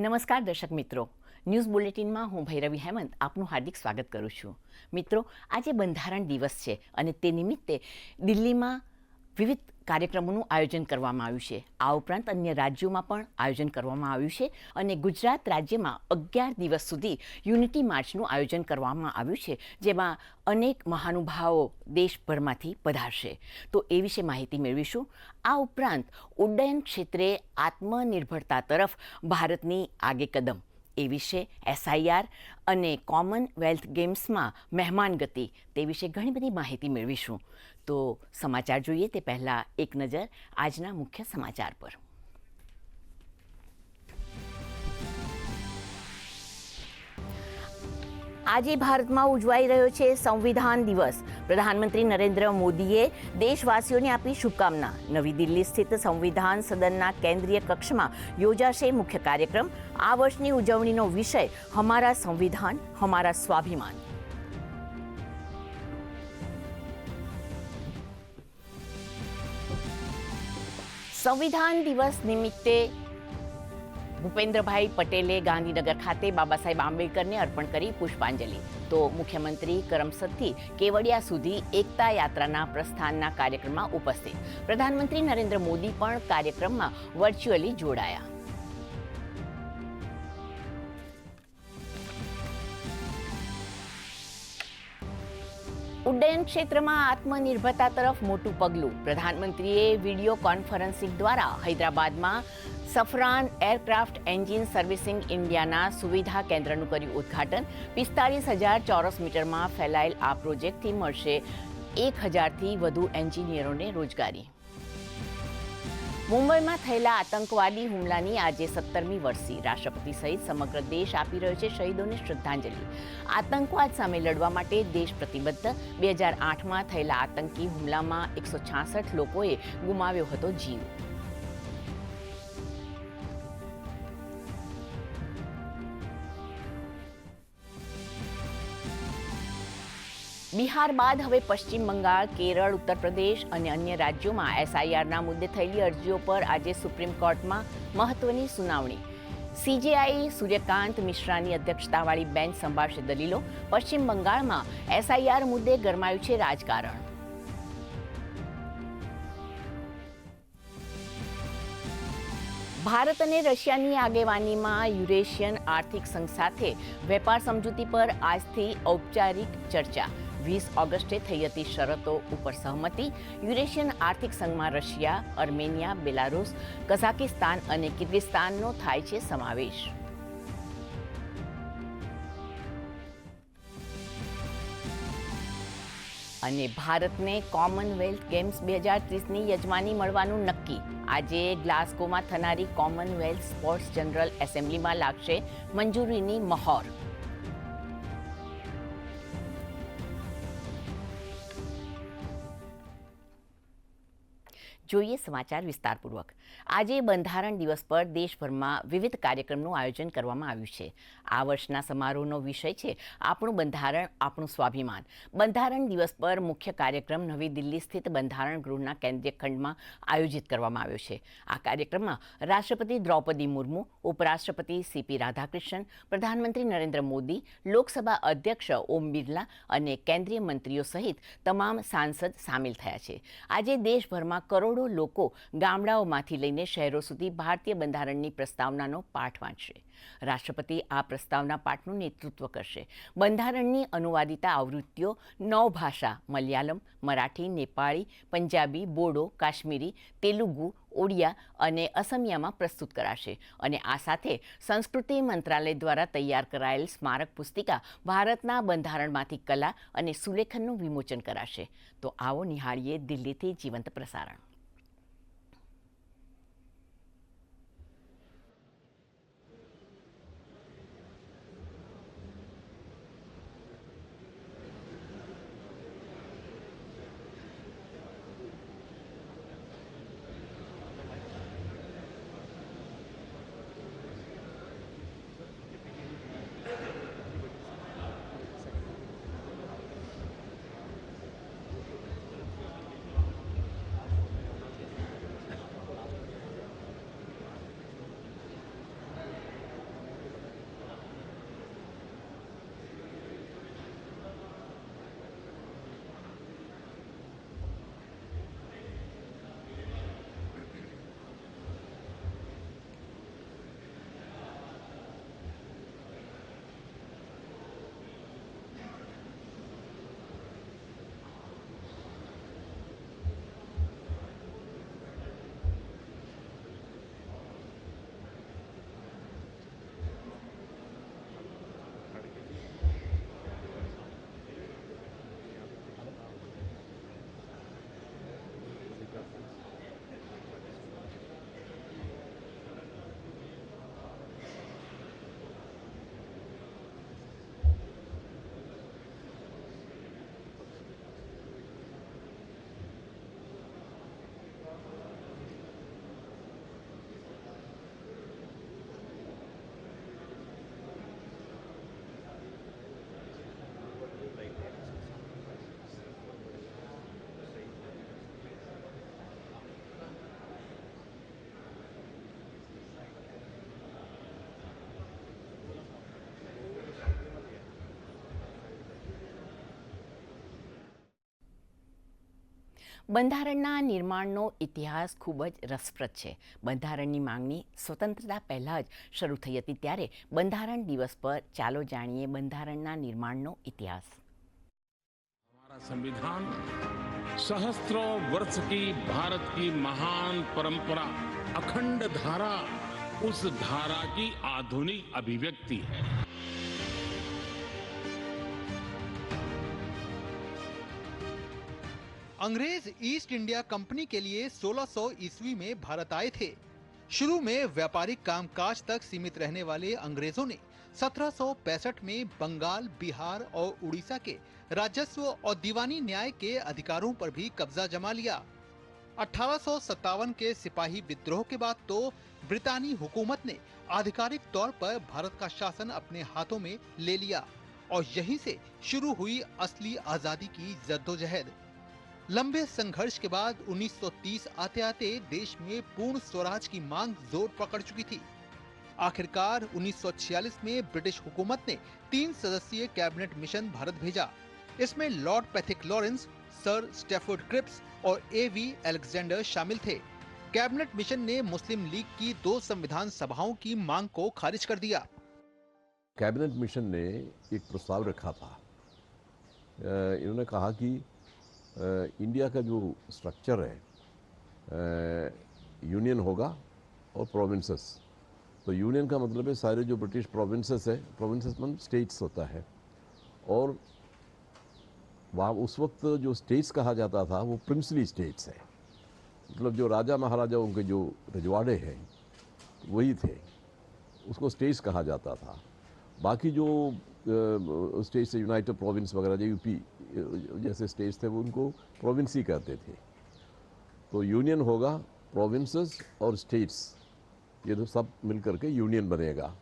નમસ્કાર દર્શક મિત્રો, ન્યૂઝ બુલેટિનમાં હું ભૈરવી હેમંત આપનું હાર્દિક સ્વાગત કરું છું. મિત્રો, આજે બંધારણ દિવસ છે અને તે નિમિત્તે દિલ્હીમાં વિવિધ કાર્યક્રમોનું આયોજન કરવામાં આવ્યું છે. આ ઉપરાંત અન્ય રાજ્યોમાં પણ આયોજન કરવામાં આવ્યું છે અને ગુજરાત રાજ્યમાં 11 દિવસ સુધી યુનિટી માર્ચનું આયોજન કરવામાં આવ્યું છે, જેમાં અનેક મહાનુભાવો દેશભરમાંથી પધારશે. તો એ વિશે માહિતી મેળવીશું. આ ઉપરાંત ઉડ્ડયન ક્ષેત્રે આત્મનિર્ભરતા તરફ ભારતની આગે કદમ એ વિશે, SIR અને કોમનવેલ્થ ગેમ્સમાં મહેમાન ગતિ તે વિશે ઘણી બધી માહિતી મેળવીશું. તો સમાચાર જોઈએ તે પહેલાં એક નજર આજના મુખ્ય સમાચાર પર. આજે ભારતમાં ઉજવાઈ રહ્યો છે સંવિધાન દિવસ. પ્રધાનમંત્રી નરેન્દ્ર મોદીએ દેશવાસીઓને આપી શુભકામના. નવી દિલ્હી સ્થિત સંવિધાન સદનના કેન્દ્રીય કક્ષમાં યોજાશે મુખ્ય કાર્યક્રમ. આ વર્ષની ઉજવણીનો વિષય હમારા સંવિધાન હમારા સ્વાભિમાન. સંવિધાન દિવસ નિમિત્તે ભૂપેન્દ્રભાઈ પટેલે ગાંધીનગર ખાતે બાબા સાહેબ આંબેડકરને અર્પણ કરી પુષ્પાંજલિ. તો મુખ્યમંત્રી કરમસદથી કેવડિયા સુધી એકતા યાત્રાના પ્રસ્થાનના કાર્યક્રમમાં ઉપસ્થિત. પ્રધાનમંત્રી નરેન્દ્ર મોદી પણ કાર્યક્રમમાં વર્ચ્યુઅલી જોડાયા. ઉડ્ડયન ક્ષેત્રમાં આત્મનિર્ભરતા તરફ મોટું પગલું. પ્રધાનમંત્રીએ વિડીયો કોન્ફરન્સિંગ દ્વારા હૈદરાબાદમાં સફરાન એરક્રાફ્ટ એન્જિન સર્વિસિંગ ઇન્ડિયાના સુવિધા કેન્દ્રનું કર્યું ઉદ્ઘાટન. 45,000 ચોરસ મીટરમાં ફેલાયેલ આ પ્રોજેક્ટથી મળશે 1,000થી વધુ એન્જિનિયરોને રોજગારી. મુંબઈમાં થયેલા આતંકવાદી હુમલાની આજે 17મી વર્ષી. રાષ્ટ્રપતિ સહિત સમગ્ર દેશ આપી રહ્યો છે શહીદોને શ્રદ્ધાંજલિ. આતંકવાદ સામે લડવા માટે દેશ પ્રતિબદ્ધ. 2008માં થયેલા આતંકી હુમલામાં 166 લોકોએ ગુમાવ્યો હતો જીવ. બિહાર બાદ હવે પશ્ચિમ બંગાળ, કેરળ, ઉત્તર પ્રદેશ અને અન્ય રાજ્યોમાં SIRના મુદ્દે થયેલી અરજીઓ પર આજે સુપ્રીમ કોર્ટમાં મહત્વની સુનાવણી. CJI સૂર્યકાંત મિશ્રાની અધ્યક્ષતાવાળી બેન્ચ સંભાળશે દલીલો. પશ્ચિમ બંગાળમાં SIR મુદ્દે ગરમાયું છે રાજકારણ. ભારત અને રશિયાની આગેવાનીમાં યુરેશિયન આર્થિક સંઘ સાથે વેપાર સમજૂતી પર આજથી ઔપચારિક ચર્ચા. 20 ઓગસ્ટે થઈ હતી શરતો ઉપર સહમતિ. યુરેશિયન આર્થિક સંઘમાં રશિયા, અર્મેનિયા, બેલારુસ, કઝાકિસ્તાન અને કિર્ગિસ્તાનનો થાય છે સમાવેશ. અને ભારતને કોમનવેલ્થ ગેમ્સ 2030ની યજમાની મળવાનું નક્કી. આજે ગ્લાસ્ગોમાં થનારી કોમનવેલ્થ સ્પોર્ટ્સ જનરલ એસેમ્બલીમાં લાગશે મંજૂરીની મહોર. જોઈએ સમાચાર વિસ્તારપૂર્વક. આજે બંધારણ દિવસ પર દેશભરમાં વિવિધ કાર્યક્રમનું આયોજન કરવામાં આવ્યું છે. આ વર્ષના સમારોહનો વિષય છે આપણું બંધારણ આપણું સ્વાભિમાન. બંધારણ દિવસ પર મુખ્ય કાર્યક્રમ નવી દિલ્હી સ્થિત બંધારણ ગૃહના કેન્દ્રીય ખંડમાં આયોજિત કરવામાં આવ્યો છે. આ કાર્યક્રમમાં રાષ્ટ્રપતિ દ્રૌપદી મુર્મુ, ઉપરાષ્ટ્રપતિ CP રાધાકૃષ્ણન, પ્રધાનમંત્રી નરેન્દ્ર મોદી, લોકસભા અધ્યક્ષ ઓમ બિરલા અને કેન્દ્રીય મંત્રીઓ સહિત તમામ સાંસદ સામેલ થયા છે. આજે દેશભરમાં કરોડો લોકો ગામડાઓમાંથી લઈને શહેરો સુધી ભારતીય બંધારણની પ્રસ્તાવનાનો પાઠ વાંચશે. રાષ્ટ્રપતિ આ પ્રસ્તાવના પાઠનું નેતૃત્વ કરશે. બંધારણની અનુવાદિતા આવૃત્તિઓ 9 ભાષા મલયાલમ, મરાઠી, નેપાળી, પંજાબી, બોડો, કાશ્મીરી, તેલુગુ, ઓડિયા અને અસમિયામાં પ્રસ્તુત કરાશે. અને આ સાથે સંસ્કૃતિ મંત્રાલય દ્વારા તૈયાર કરાયેલ સ્મારક પુસ્તિકા ભારતના બંધારણમાંથી કલા અને સુલેખનનું વિમોચન કરાશે. તો આવો નિહાળીએ દિલ્હીથી જીવંત પ્રસારણ. બંધારણના નિર્માણનો ઇતિહાસ ખૂબ જ રસપ્રદ છે. બંધારણની માંગણી સ્વતંત્રતા પહેલાં જ શરૂ થઈ હતી, ત્યારે બંધારણ દિવસ પર ચાલો જાણીએ બંધારણના નિર્માણનો ઇતિહાસ. हमारा संविधान सहस्त्रों वर्ष की भारत की महान परंपरा, अखंड धारा, उस धारा की आधुनिक अभिव्यक्ति है. अंग्रेज ईस्ट इंडिया कंपनी के लिए 1600 ईस्वी में भारत आए थे. शुरू में व्यापारिक कामकाज तक सीमित रहने वाले अंग्रेजों ने 1765 में बंगाल, बिहार और उड़ीसा के राजस्व और दीवानी न्याय के अधिकारों पर भी कब्जा जमा लिया. 1857 के सिपाही विद्रोह के बाद तो ब्रितानी हुकूमत ने आधिकारिक तौर पर भारत का शासन अपने हाथों में ले लिया और यहीं से शुरू हुई असली आजादी की जद्दोजहद. लंबे संघर्ष के बाद 1930 आते आते देश में पूर्ण स्वराज की मांग जोर पकड़ चुकी थी. आखिरकार 1946 में ब्रिटिश हुकूमत ने 3 सदस्यीय कैबिनेट मिशन भारत भेजा. इसमें Lord Pethick Lawrence, Sir Stafford Cripps और A.V. अलेक्जेंडर शामिल थे. कैबिनेट मिशन ने मुस्लिम लीग की 2 संविधान सभाओं की मांग को खारिज कर दिया. कैबिनेट मिशन ने एक प्रस्ताव रखा था. इन्होंने कहा कि इंडिया का जो स्ट्रक्चर है, यूनियन होगा और प्रोविंसेस. तो यूनियन का मतलब है सारे जो ब्रिटिश प्रोविंसेस है, प्रोविंसेस मतलब स्टेट्स होता है, और वहाँ उस वक्त जो स्टेट्स कहा जाता था वो प्रिंसली स्टेट्स है. मतलब जो राजा महाराजाओं के जो रजवाड़े हैं वही थे, उसको स्टेट्स कहा जाता था. बाकी जो स्टेट्स, यूनाइटेड प्रोविंस वगैरह, जो यूपी जैसे स्टेट्स थे वो उनको प्रोविंस ही कहते थे. तो यूनियन होगा, प्रोविंसेस और स्टेट्स, ये तो सब मिलकर के यूनियन बनेगा.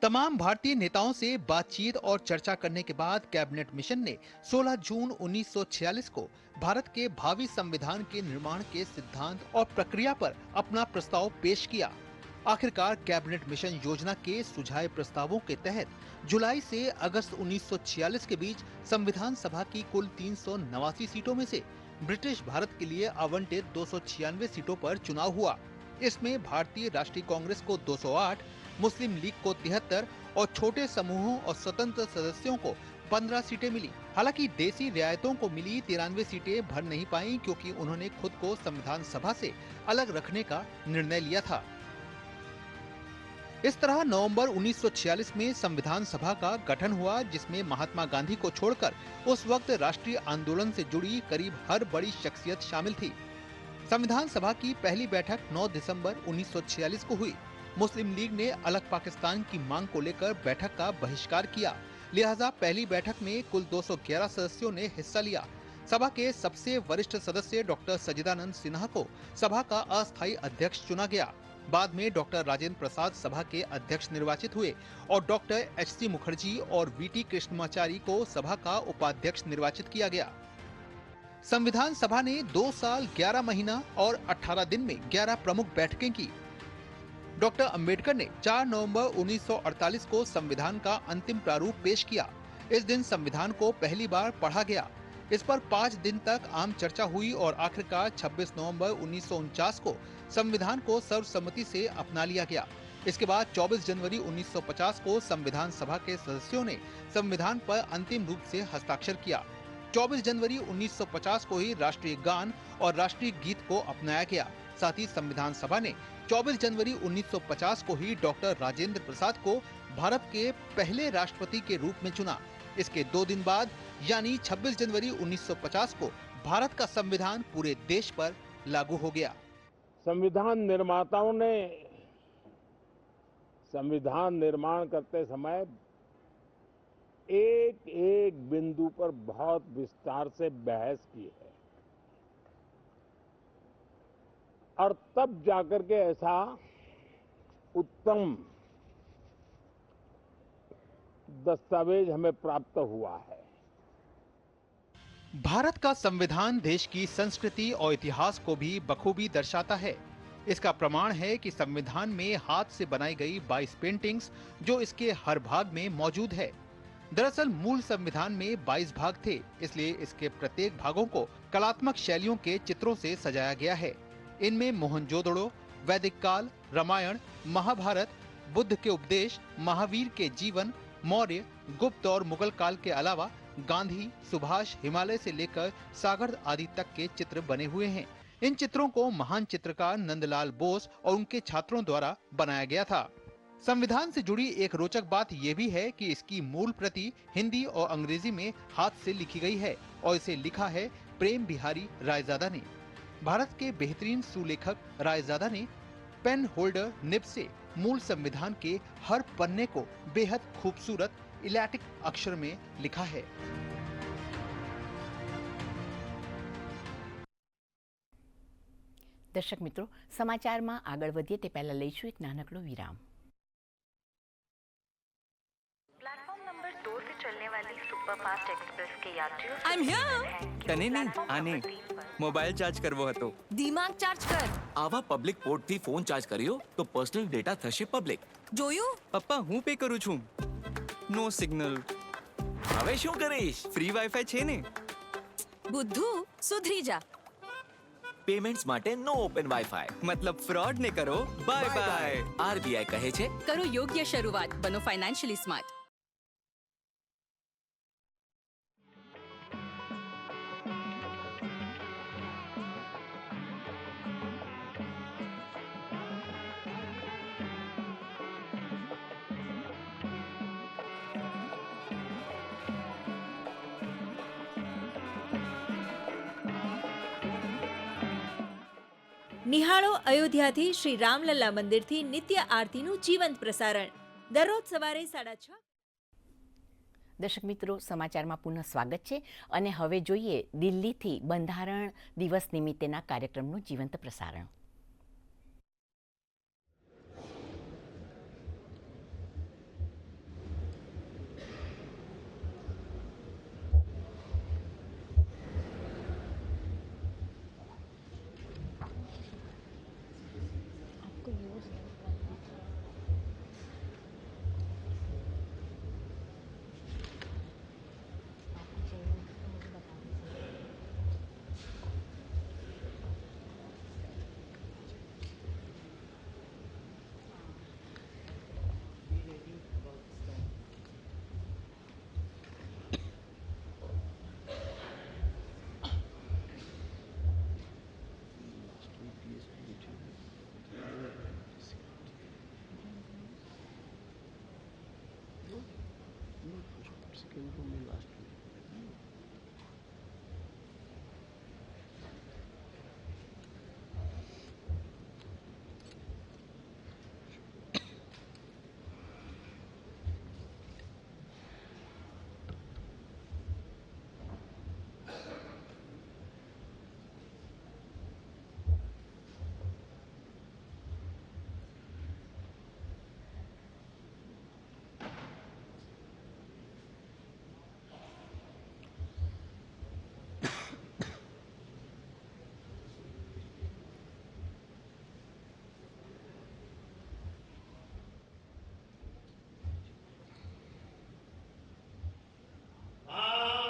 तमाम भारतीय नेताओं से बातचीत और चर्चा करने के बाद कैबिनेट मिशन ने 16 जून 1946 को भारत के भावी संविधान के निर्माण के सिद्धांत और प्रक्रिया पर अपना प्रस्ताव पेश किया. आखिरकार कैबिनेट मिशन योजना के सुझाए प्रस्तावों के तहत जुलाई से अगस्त 1946 के बीच संविधान सभा की कुल 389 सीटों में से ब्रिटिश भारत के लिए आवंटित 296 सीटों पर चुनाव हुआ. इसमें भारतीय राष्ट्रीय कांग्रेस को 208, मुस्लिम लीग को 73 और छोटे समूहों और स्वतंत्र सदस्यों को 15 सीटें मिली. हालांकि देसी रियायतों को मिली 93 सीटें भर नहीं पाई, क्योंकि उन्होंने खुद को संविधान सभा से अलग रखने का निर्णय लिया था. इस तरह नवंबर 1946 में संविधान सभा का गठन हुआ, जिसमें महात्मा गांधी को छोड़कर उस वक्त राष्ट्रीय आंदोलन से जुड़ी करीब हर बड़ी शख्सियत शामिल थी. संविधान सभा की पहली बैठक 9 दिसंबर 1946 को हुई. मुस्लिम लीग ने अलग पाकिस्तान की मांग को लेकर बैठक का बहिष्कार किया, लिहाजा पहली बैठक में कुल 211 सदस्यों ने हिस्सा लिया. सभा के सबसे वरिष्ठ सदस्य डॉक्टर सच्चिदानंद सिन्हा को सभा का अस्थायी अध्यक्ष चुना गया. बाद में डॉक्टर राजेंद्र प्रसाद सभा के अध्यक्ष निर्वाचित हुए और डॉक्टर H.C. मुखर्जी और V.T. कृष्णमाचारी को सभा का उपाध्यक्ष निर्वाचित किया गया. संविधान सभा ने 2 साल 11 महीना और 18 दिन में 11 प्रमुख बैठकें की. डॉक्टर अंबेडकर ने 4 नवंबर 1948 को संविधान का अंतिम प्रारूप पेश किया. इस दिन संविधान को पहली बार पढ़ा गया. इस पर 5 दिन तक आम चर्चा हुई और आखिरकार 26 नवंबर 1949 को संविधान को सर्वसम्मति से अपना लिया गया. इसके बाद 24 जनवरी 1950 को संविधान सभा के सदस्यों ने संविधान पर अंतिम रूप से हस्ताक्षर किया. 24 जनवरी 1950 को ही राष्ट्रीय गान और राष्ट्रीय गीत को अपनाया गया. साथ ही संविधान सभा ने 24 जनवरी 1950 को ही डॉक्टर राजेंद्र प्रसाद को भारत के पहले राष्ट्रपति के रूप में चुना. इसके 2 दिन बाद यानी 26 जनवरी 1950 को भारत का संविधान पूरे देश पर लागू हो गया. संविधान निर्माताओं ने संविधान निर्माण करते समय एक एक बिंदु पर बहुत विस्तार से बहस की है, और तब जाकर के ऐसा उत्तम दस्तावेज हमें प्राप्त हुआ है. भारत का संविधान देश की संस्कृति और इतिहास को भी बखूबी दर्शाता है. इसका प्रमाण है कि संविधान में हाथ से बनाई गई 22 पेंटिंग्स जो इसके हर भाग में मौजूद है. दरअसल मूल संविधान में 22 भाग थे, इसलिए इसके प्रत्येक भागों को कलात्मक शैलियों के चित्रों से सजाया गया है। इनमें मोहनजोदड़ो, वैदिक काल, रामायण, महाभारत, बुद्ध के उपदेश, महावीर के जीवन, मौर्य, गुप्त और मुगल काल के अलावा गांधी, सुभाष, हिमालय से लेकर सागर आदि तक के चित्र बने हुए हैं। इन चित्रों को महान चित्रकार नंदलाल बोस और उनके छात्रों द्वारा बनाया गया था। संविधान से जुड़ी एक रोचक बात यह भी है कि इसकी मूल प्रति हिंदी और अंग्रेजी में हाथ से लिखी गई है और इसे लिखा है प्रेम बिहारी रायजादा ने। भारत के बेहतरीन सुलेखक रायजादा ने पेन होल्डर निब से मूल संविधान के हर पन्ने को बेहद खूबसूरत इलैटिक अक्षर में लिखा है। દર્શક મિત્રો, સમાચારમાં આગળ વધીએ તે પહેલા લઈશું એક નાનકડો વિરામ। प्लेटफॉर्म नंबर 2 से चलने वाली सुपरफास्ट एक्सप्रेस के यात्रियों I'm here. તને નહીં આને મોબાઈલ ચાર્જ કરવો હતો દિમાગ ચાર્જ કર આવા પબ્લિક પોર્ટ થી ફોન ચાર્જ કર્યો તો પર્સનલ ડેટા થશે પબ્લિક જોયું પપ્પા હું પે કરું છું નો સિગ્નલ હવે શું કરીશ ફ્રી વાઈફાઈ છે ને બુદ્ધુ સુધરી જા પેમેન્ટ્સ માટે નો ઓપન વાઈફાઈ મતલબ ફ્રોડ ને કરો બાય બાય આરબીઆઈ કહે છે કરો યોગ્ય શરૂઆત બનો ફાઇનાન્શિયલી સ્માર્ટ નિહાળો અયોધ્યાથી શ્રી રામલલ્લા મંદિરથી નિત્ય આરતીનું જીવંત પ્રસારણ દરરોજ સવારે 6:30। દર્શક મિત્રો, સમાચારમાં પુનઃ સ્વાગત છે અને હવે જોઈએ દિલ્હીથી બંધારણ દિવસ નિમિત્તેના કાર્યક્રમનું જીવંત પ્રસારણ।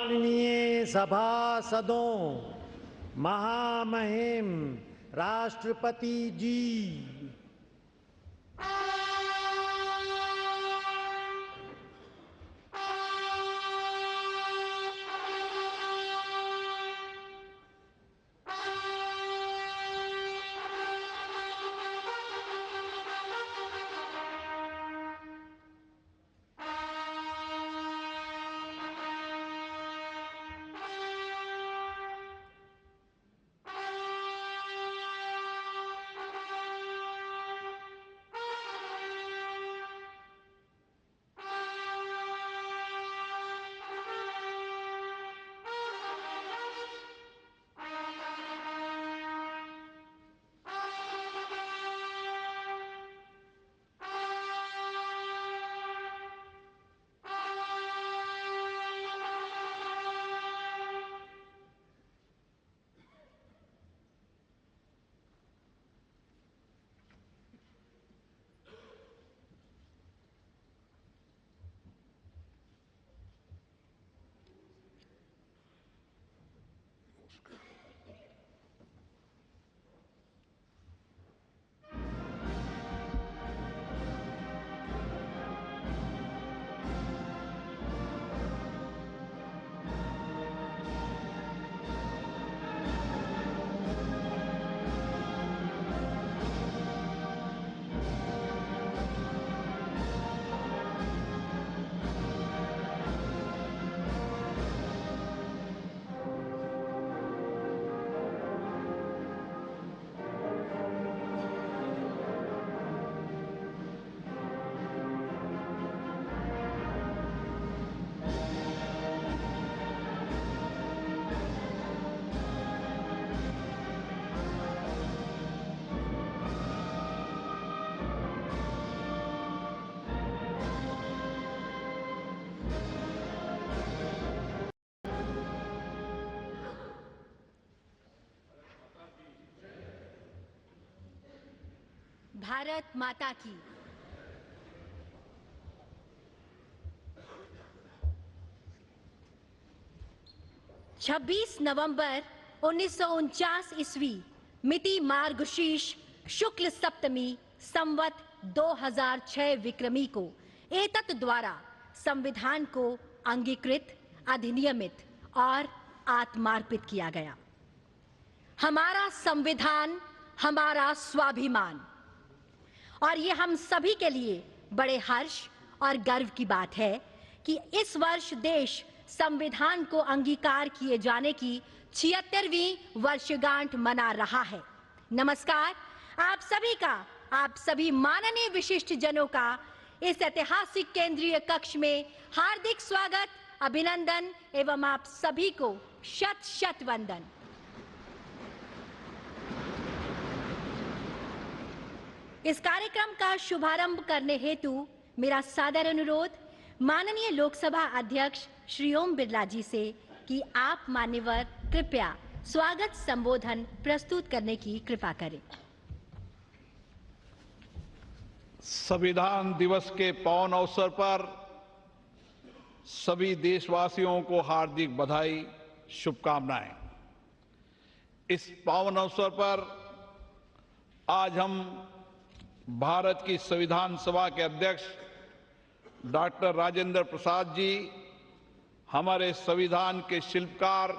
माननीय सभासदों, महामहिम राष्ट्रपति जी, भारत माता की। छब्बीस नवंबर 1949 ईस्वी मिति मार्गशीर्ष शुक्ल सप्तमी संवत 2006 विक्रमी को एतत् द्वारा संविधान को अंगीकृत, अधिनियमित और आत्मार्पित किया गया। हमारा संविधान हमारा स्वाभिमान, और ये हम सभी के लिए बड़े हर्ष और गर्व की बात है कि इस वर्ष देश संविधान को अंगीकार किए जाने की 76वीं वर्षगांठ मना रहा है। नमस्कार आप सभी का, आप सभी माननीय विशिष्ट जनों का इस ऐतिहासिक केंद्रीय कक्ष में हार्दिक स्वागत, अभिनंदन एवं आप सभी को शत शत वंदन। इस कार्यक्रम का शुभारंभ करने हेतु मेरा सादर अनुरोध माननीय लोकसभा अध्यक्ष श्री ओम बिरला जी से कि आप मान्यवर कृपया स्वागत संबोधन प्रस्तुत करने की कृपा करें। संविधान दिवस के पावन अवसर पर सभी देशवासियों को हार्दिक बधाई, शुभकामनाएं। इस पावन अवसर पर आज हम भारत की संविधान सभा के अध्यक्ष डॉक्टर राजेंद्र प्रसाद जी, हमारे संविधान के शिल्पकार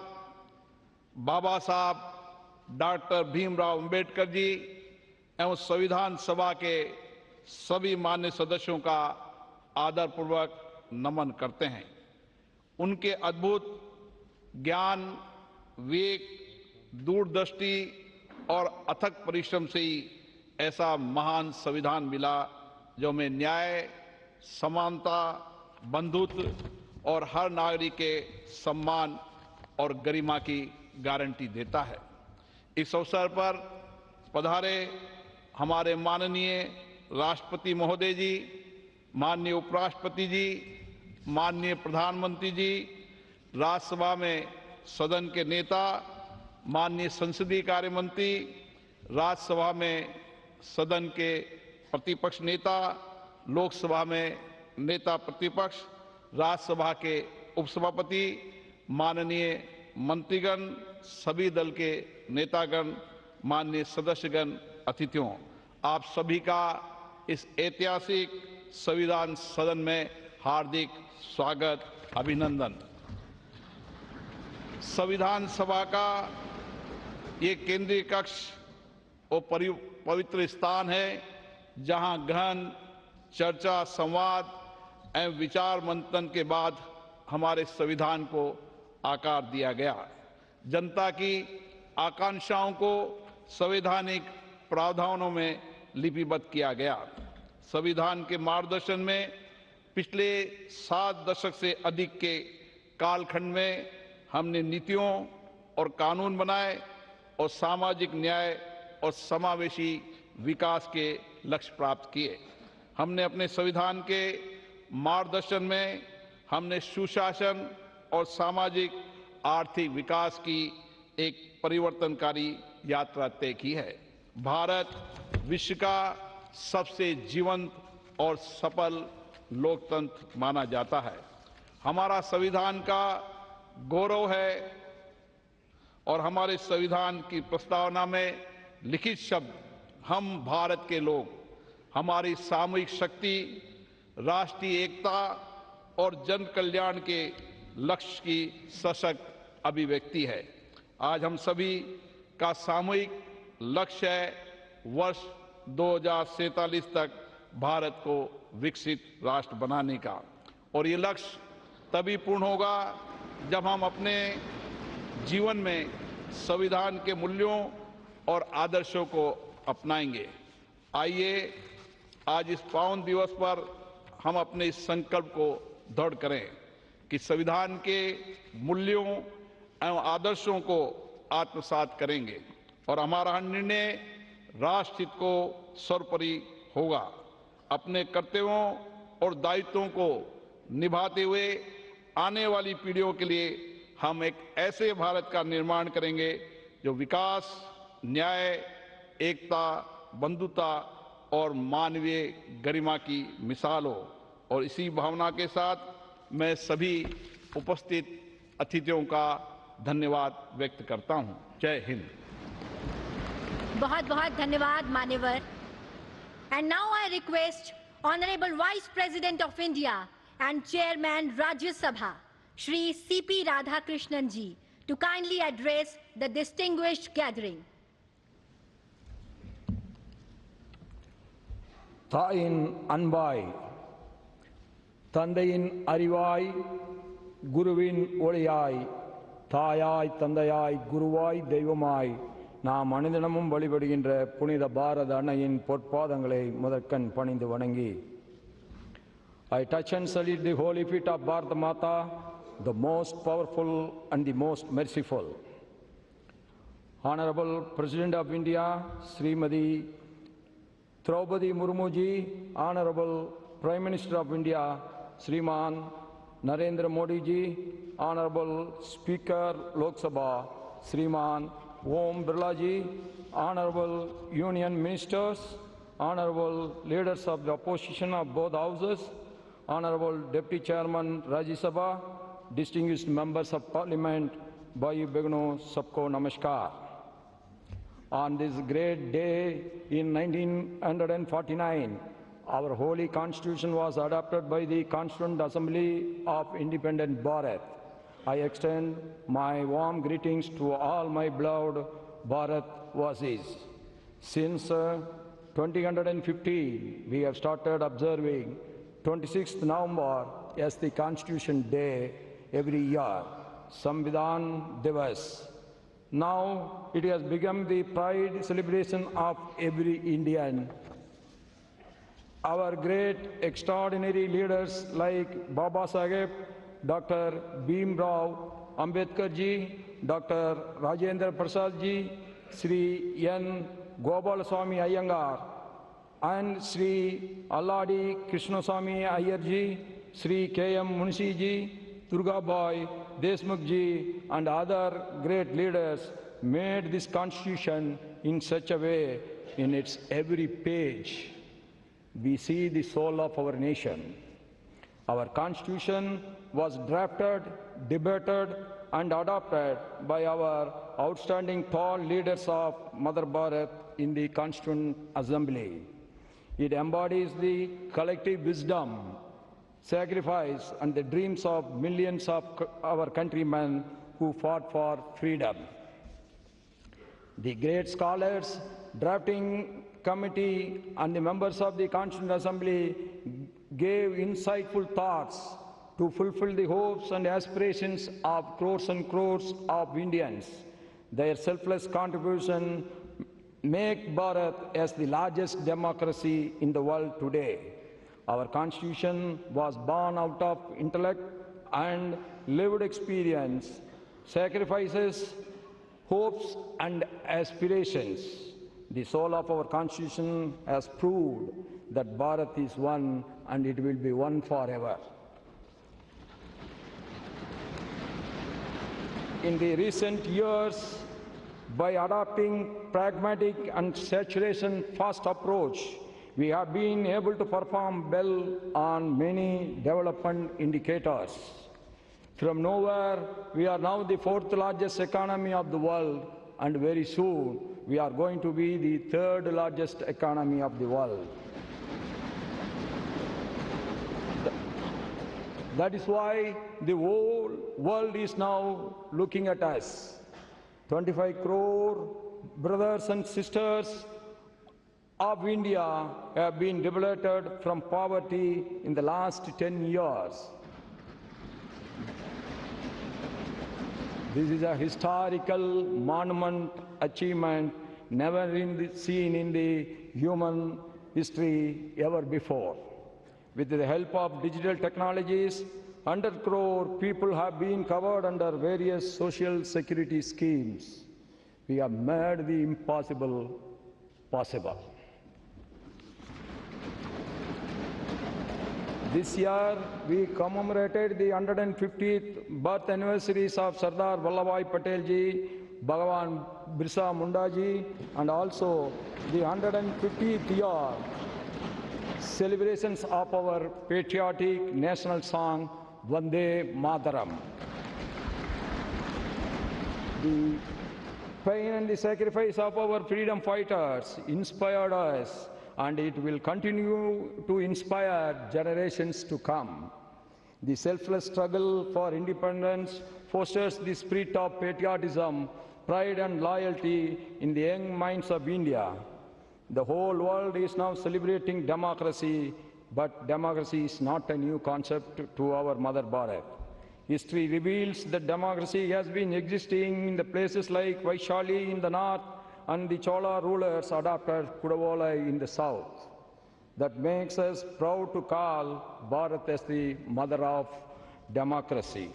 बाबा साहब डॉक्टर भीमराव अंबेडकर जी एवं संविधान सभा के सभी मान्य सदस्यों का आदरपूर्वक नमन करते हैं। उनके अद्भुत ज्ञान, विवेक, दूरदृष्टि और अथक परिश्रम से ही ऐसा महान संविधान मिला जो हमें न्याय, समानता, बंधुत्व और हर नागरिक के सम्मान और गरिमा की गारंटी देता है। इस अवसर पर पधारे हमारे माननीय राष्ट्रपति महोदय जी, माननीय उपराष्ट्रपति जी, माननीय प्रधानमंत्री जी, राज्यसभा में सदन के नेता, माननीय संसदीय कार्य मंत्री, राज्यसभा में सदन के प्रतिपक्ष नेता, लोकसभा में नेता प्रतिपक्ष, राज्यसभा के उपसभापति, माननीय मंत्रीगण, सभी दल के नेतागण, माननीय सदस्यगण, अतिथियों, आप सभी का इस ऐतिहासिक संविधान सदन में हार्दिक स्वागत, अभिनंदन। संविधान सभा का ये केंद्रीय कक्ष और पवित्र स्थान है जहां गहन चर्चा, संवाद एवं विचार मंथन के बाद हमारे संविधान को आकार दिया गया। जनता की आकांक्षाओं को संवैधानिक प्रावधानों में लिपिबद्ध किया गया। संविधान के मार्गदर्शन में पिछले 7 दशक से अधिक के कालखंड में हमने नीतियों और कानून बनाए और सामाजिक न्याय और समावेशी विकास के लक्ष्य प्राप्त किए। हमने अपने संविधान के मार्गदर्शन में हमने सुशासन और सामाजिक आर्थिक विकास की एक परिवर्तनकारी यात्रा तय की है। भारत विश्व का सबसे जीवंत और सफल लोकतंत्र माना जाता है। हमारा संविधान का गौरव है और हमारे संविधान की प्रस्तावना में लिखित शब्द हम भारत के लोग, हमारी सामूहिक शक्ति, राष्ट्रीय एकता और जन कल्याण के लक्ष्य की सशक्त अभिव्यक्ति है। आज हम सभी का सामूहिक लक्ष्य है वर्ष 2047 तक भारत को विकसित राष्ट्र बनाने का, और ये लक्ष्य तभी पूर्ण होगा जब हम अपने जीवन में संविधान के मूल्यों और आदर्शों को अपनाएंगे। आइए आज इस पावन दिवस पर हम अपने इस संकल्प को दृढ़ करें कि संविधान के मूल्यों एवं आदर्शों को आत्मसात करेंगे और हमारा निर्णय राष्ट्र हित को सर्वोपरि होगा। अपने कर्तव्यों और दायित्वों को निभाते हुए आने वाली पीढ़ियों के लिए हम एक ऐसे भारत का निर्माण करेंगे जो विकास, न्याय, एकता, बंधुता और मानवीय गरिमा की मिसाल हो। और इसी भावना के साथ मैं सभी उपस्थित अतिथियों का धन्यवाद व्यक्त करता हूं। जय हिंद। बहुत बहुत धन्यवाद मान्यवर। And now I request honourable vice president of India and chairman Rajya Sabha Shri CP Radhakrishnan ji to kindly address the distinguished gathering. தாயின் அன்பாய், தந்தையின் அறிவாய், குருவின் ஒளியாய், தாயாய் தந்தையாய் குருவாய் தெய்வமாய் நாம் அனுதினமும் வழிபடுகின்ற புனித பாரத அன்னையின் பொற்பாதங்களை முதற்கண் பணிந்து வணங்கி, I touch and salute the holy feet of Bharata Mata, the most powerful and the most merciful. Honorable President of India, Srimati Draupadi Murmu ji, Honorable Prime Minister of India, Sriman Narendra Modi ji, Honorable Speaker Lok Sabha, Sriman Om Birla ji, Honorable Union Ministers, Honorable Leaders of the Opposition of both houses, Honorable Deputy Chairman Rajya Sabha, distinguished members of Parliament, Bhai Begno, sabko namaskar. On this great day in 1949, our holy constitution was adopted by the Constituent Assembly of Independent Bharat. I extend my warm greetings to all my beloved Bharatvasis. Since 2015, we have started observing 26th November as the Constitution Day every year, Samvidhan Divas. Now it has become the pride celebration of every Indian. Our great extraordinary leaders like Baba Saheb, Dr. Bhim Rao Ambedkar ji, Dr. Rajendra Prasad ji, Sri N. Gopalaswamy Iyengar, and Sri Alladi Krishnaswamy Iyer ji, Sri K.M. Munshi ji, Durga Bhai Deshmukh ji, and other great leaders made this constitution in such a way, in its every page, we see the soul of our nation. Our constitution was drafted, debated, and adopted by our outstanding tall leaders of Mother Bharat in the Constituent Assembly. It embodies the collective wisdom, sacrifice, and the dreams of millions of our countrymen who fought for freedom. The great scholars, drafting committee, and the members of the Constituent Assembly gave insightful thoughts to fulfill the hopes and aspirations of crores and crores of Indians. Their selfless contribution make Bharat as the largest democracy in the world today. Our Constitution was born out of intellect and lived experience, sacrifices, hopes, and aspirations. The soul of our Constitution has proved that Bharat is one and it will be one forever. In the recent years, by adopting pragmatic and saturation-first approach, we have been able to perform well on many development indicators. From nowhere, we are now the fourth largest economy of the world, and very soon we are going to be the third largest economy of the world. That is why the whole world is now looking at us. 25 crore brothers and sisters of India have been liberated from poverty in the last 10 years. This is a historical monument achievement never seen in the human history ever before. With the help of digital technologies, 100 crore people have been covered under various social security schemes. We have made the impossible possible. This year, we commemorated the 150th birth anniversaries of Sardar Vallabhbhai Patel ji, Bhagavan Birsa Munda ji, and also the 150th year celebrations of our patriotic national song Vande Mataram. The pain and the sacrifice of our freedom fighters inspired us, and it will continue to inspire generations to come. The selfless struggle for independence fosters the spirit of patriotism, pride and loyalty in the young minds of India. The whole world is now celebrating democracy, but democracy is not a new concept to our mother Bharat. History reveals that democracy has been existing in the places like Vaishali in the north and the Chola rulers adopted Kudavolai in the south. That makes us proud to call Bharat as the mother of democracy.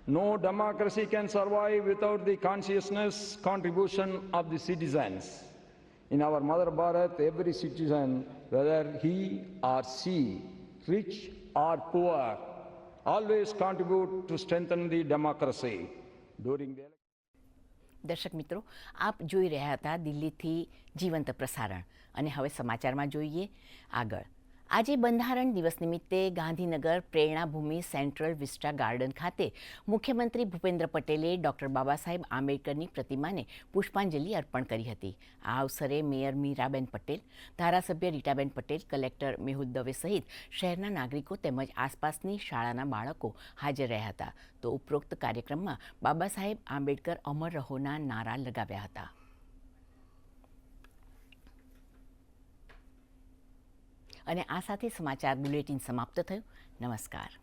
No democracy can survive without the consciousness contribution of the citizens. In our mother Bharat, every citizen, whether he or she, rich or poor, always contribute to strengthen the democracy. During the દર્શક મિત્રો, આપ જોઈ રહ્યા હતા દિલ્હીથી જીવંત પ્રસારણ. અને હવે સમાચારમાં જોઈએ આગળ. આજે બંધારણ દિવસ નિમિત્તે ગાંધીનગર પ્રેરણાભૂમિ સેન્ટ્રલ વિસ્ટા ગાર્ડન ખાતે મુખ્યમંત્રી ભૂપેન્દ્ર પટેલે ડૉક્ટર બાબા સાહેબ આંબેડકરની પ્રતિમાને પુષ્પાંજલિ અર્પણ કરી હતી. આ અવસરે મેયર મીરાબેન પટેલ, ધારાસભ્ય રીટાબેન પટેલ, કલેક્ટર મેહુલ દવે સહિત શહેરના નાગરિકો તેમજ આસપાસની શાળાના બાળકો હાજર રહ્યા હતા. તો ઉપરોક્ત કાર્યક્રમમાં બાબા સાહેબ આંબેડકર અમર રહોના નારા લગાવ્યા હતા. અને આ સાથે સમાચાર બુલેટિન સમાપ્ત થયું. નમસ્કાર.